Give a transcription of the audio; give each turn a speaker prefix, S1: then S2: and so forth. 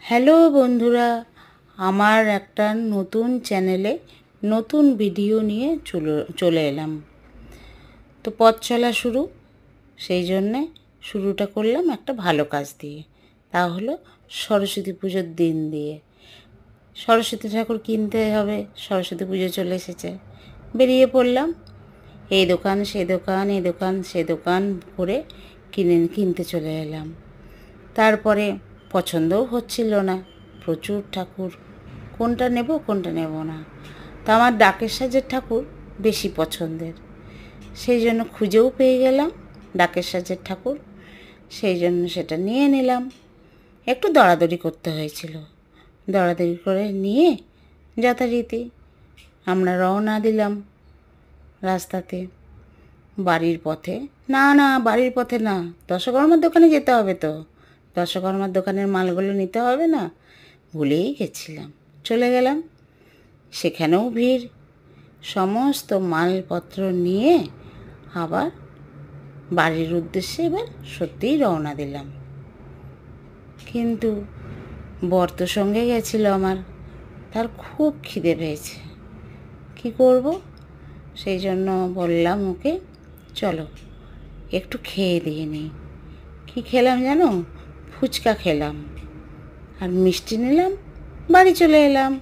S1: Hello বন্ধুরা, আমার একটা নতুন চ্যানেলে নতুন ভিডিও নিয়ে চলে এলাম। তো পথ চলা শুরু, সেই জন্যে শুরুটা করলাম একটা ভালো কাজ দিয়ে, তা হলো সরস্বতী পুজোর দিন দিয়ে। সরস্বতী ঠাকুর কিনতে হবে, সরস্বতী পুজো চলে এসেছে। বেরিয়ে পড়লাম, এই দোকান সে দোকান, এই দোকান সে দোকান করে কিনতে চলে এলাম। তারপরে পছন্দও হচ্ছিল না, প্রচুর ঠাকুর, কোনটা নেব কোনটা নেব না। তা আমার ডাকের সাজের ঠাকুর বেশি পছন্দের, সেই জন্য খুঁজেও পেয়ে গেলাম ডাকের সাজের ঠাকুর, সেই জন্য সেটা নিয়ে নিলাম। একটু দরাদরি করতে হয়েছিল, দরাদরি করে নিয়ে যথারীতি আমরা রওনা দিলাম রাস্তাতে। বাড়ির পথে বাড়ির পথে না, দশকর্মার দোকানে যেতে হবে। তো দশকর্মার দোকানের মালগুলো নিতে হবে না, ভুলেই গেছিলাম। চলে গেলাম, সেখানেও ভিড়। সমস্ত মালপত্র নিয়ে আবার বাড়ির উদ্দেশ্যে এবার সত্যিই রওনা দিলাম। কিন্তু বর তো সঙ্গে গেছিল আমার, তার খুব খিদে পেয়েছে, কী করব? সেই জন্য বললাম ওকে, চলো একটু খেয়ে দিয়ে নিই। কী খেলাম জানো? ফুচকা খেলাম আর মিষ্টি নিলাম, বাড়ি চলে এলাম।